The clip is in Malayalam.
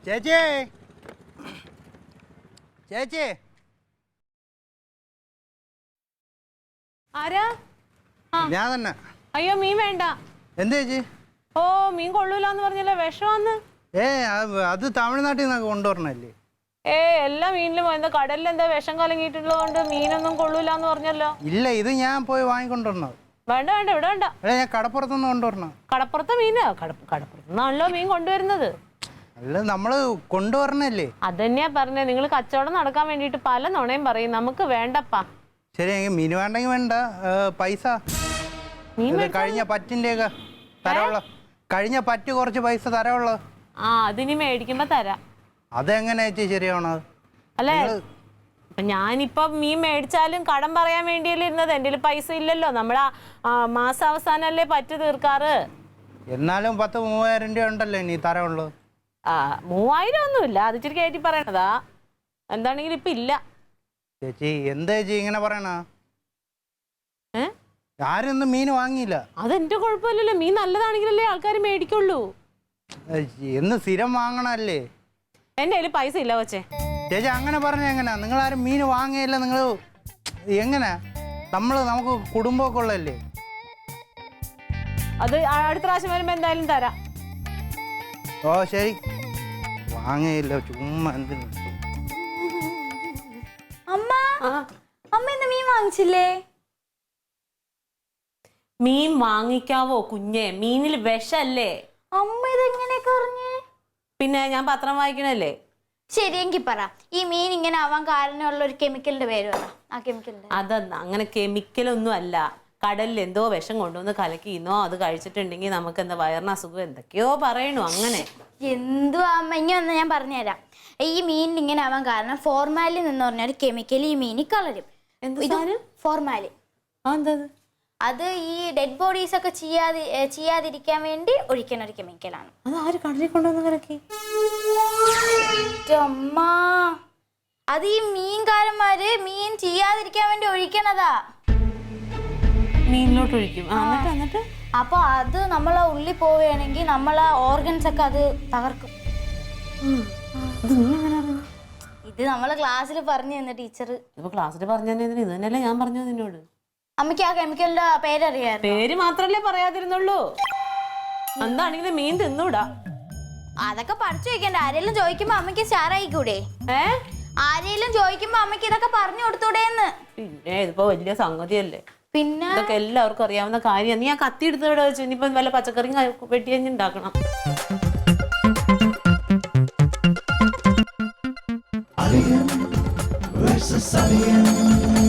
ചേച്ചി ചേച്ചി ആരാ? ഞാൻ തന്നെ. അയ്യോ മീൻ വേണ്ട. എന്ത് ചേച്ചി? ഓ മീൻ കൊള്ളൂലെന്ന് പറഞ്ഞല്ലേ, വിഷമാന്ന്. അത് തമിഴ്നാട്ടിൽ നിന്നൊക്കെ കൊണ്ടുവരണല്ലേ? എല്ലാ മീനിലും എന്താ കടലിൽ എന്താ വിഷം കലങ്ങിയിട്ടുള്ളതുകൊണ്ട് മീനൊന്നും കൊള്ളൂലെന്ന് പറഞ്ഞല്ലോ. ഇല്ല, ഇത് ഞാൻ പോയി വാങ്ങിക്കൊണ്ടുവരണത്. വേണ്ട വേണ്ട, ഇവിടെ വേണ്ട. ഞാൻ കടപ്പുറത്തുനിന്ന് കൊണ്ടുവരണം. കടപ്പുറത്തെ മീനാ? കടപ്പുറത്തുനിന്നാണല്ലോ മീൻ കൊണ്ടുവരുന്നത്. അല്ല, നമ്മള് കൊണ്ടുവരണല്ലേ? അതന്നെയാ പറഞ്ഞേ, നിങ്ങൾ കച്ചവടം നടക്കാൻ വേണ്ടിട്ട് പല നുണയും പറയും. നമുക്ക് വേണ്ടപ്പാ. ശരി, മീൻ വേണ്ടെങ്കിൽ വേണ്ട. പൈസ കഴിഞ്ഞ പറ്റിന്റെ ഒക്കെ തരവുള്ള, കഴിഞ്ഞ പറ്റ് കുറച്ച് പൈസ തരവുള്ള. അതിനി മേടിക്കുമ്പോ തരാം. അതെങ്ങനെ ചേച്ചി ശരിയാവണത്? അല്ലേ, ഞാനിപ്പോ മീൻ മേടിച്ചാലും കടം പറയാൻ വേണ്ടിയല്ലേ ഇരുന്നത്. എൻ്റെ പൈസ ഇല്ലല്ലോ. നമ്മളാ മാസാവസാനല്ലേ പറ്റ് തീർക്കാറ്. എന്നാലും 10,000-3,000 രൂപ ഉണ്ടല്ലോ ഇനി തരവുള്ളത്. 3,000 ഒന്നുമില്ല, അത് ഇച്ചിരി കയറ്റി പറയണതാ. എന്താണെങ്കിലും ഇപ്പൊ ഇല്ല. ചേച്ചി എന്താ ചേച്ചി ഇങ്ങനെ പറയണ? ആരൊന്നും മീൻ വാങ്ങിയില്ല. അതെന്റെ കുഴപ്പമില്ലല്ലോ. മീൻ നല്ലതാണെങ്കിലല്ലേ ആൾക്കാർ മേടിക്കുള്ളൂ. എന്ന് സ്ഥിരം വാങ്ങണല്ലേ? എന്റെ കയ്യിൽ പൈസ ഇല്ല കൊച്ചേ. ചേച്ചി അങ്ങനെ പറഞ്ഞ എങ്ങനെയാ? നിങ്ങൾ ആരും മീൻ വാങ്ങിയില്ല. നിങ്ങൾ എങ്ങനെ? നമുക്ക് കുടുംബമൊക്കെ ഉള്ളല്ലേ? അത് അടുത്ത പ്രാവശ്യം വരുമ്പോ എന്തായാലും തരാം. ഓ ശരി, വാങ്ങിയില്ല ചുമ്മാ എന്തിനു. അമ്മ ഇന്ന് മീൻ വാങ്ങിച്ചില്ലേ? മീൻ വാങ്ങിക്കാവോ കുഞ്ഞെ? മീനിൽ വിഷല്ലേ. അമ്മ ഇതെങ്ങനെയൊക്കെ അറിഞ്ഞേ? പിന്നെ ഞാൻ പത്രം വായിക്കണല്ലേ. ശരി, എങ്കിൽ പറ, ഈ മീൻ ഇങ്ങനെ ആവാൻ കാരണമുള്ള ഒരു കെമിക്കലിന്റെ പേര് പറ. ആ കെമിക്കലിന്റെ അതെന്താ? അങ്ങനെ കെമിക്കലൊന്നും അല്ല. കടലിൽ എന്തോ വിഷം കൊണ്ടുവന്ന് കലക്കിന്നോ, അത് കഴിച്ചിട്ടുണ്ടെങ്കിൽ നമുക്ക് എന്താ വയറിന് അസുഖം എന്തൊക്കെയോ പറയണു. അങ്ങനെ എന്തുവാ അമ്മ? ഇങ്ങനെ ഒന്ന് ഞാൻ പറഞ്ഞുതരാം. ഈ മീനിൽ ഇങ്ങനെ ആവാൻ കാരണം ഫോർമാലിൻ എന്ന് പറഞ്ഞ ഒരു കെമിക്കൽ ഈ മീനിൽ കളരും. ഫോർമാലിൻ അത് ഈ ഡെഡ് ബോഡീസ് ഒക്കെ ചെയ്യാതിരിക്കാൻ വേണ്ടി ഒഴിക്കുന്ന ഒരു കെമിക്കലാണ്. അത് ആര് കടലിൽ കൊണ്ടുവന്ന് കലക്കി? അമ്മ, അത് ഈ മീൻകാരന്മാര് മീൻ ചെയ്യാതിരിക്കാൻ വേണ്ടി ഒഴിക്കണതാ. മീനിലോട്ട് ഒഴിക്കും. എന്നിട്ട് അപ്പൊ അത് നമ്മളെ ഉള്ളിൽ പോവുകയാണെങ്കിൽ നമ്മളെ ഓർഗൻസ് ഒക്കെ അത് തകർക്കും. ഇത് നമ്മളെ ക്ലാസ്സിൽ പറഞ്ഞു തന്ന ടീച്ചർ. ക്ലാസ്സിൽ പറഞ്ഞു തന്നെ ഇത് തന്നെയല്ലേ ഞാൻ പറഞ്ഞത് നിന്നോട്. അമ്മയ്ക്ക് ആ കെമിക്കലിന്റെ പേരറിയാം? പേര് മാത്രല്ലേ പറയാതിരുന്നുള്ളൂ. എന്താണെങ്കിലും മീൻ തിന്നൂടാ. അതൊക്കെ പഠിച്ചു വെക്കണ്ട. ആരെങ്കിലും ചോദിക്കുമ്പോ അമ്മയ്ക്ക് സ്റ്റാറായിക്കൂടെ? ആരെങ്കിലും ചോദിക്കുമ്പോ അമ്മയ്ക്ക് ഇതൊക്കെ പറഞ്ഞു കൊടുത്തൂടെന്ന്. പിന്നെ ഇതിപ്പോ വലിയ സംഗതിയല്ലേ. പിന്നെ ഇതൊക്കെ എല്ലാവർക്കും അറിയാവുന്ന കാര്യമാണ്. നീ ആ കത്തി എടുത്തോടെ വെച്ചു. ഇനിയിപ്പോ വല്ല പച്ചക്കറിയും വെട്ടിയഞ്ഞുണ്ടാക്കണം. Alien versus Alien.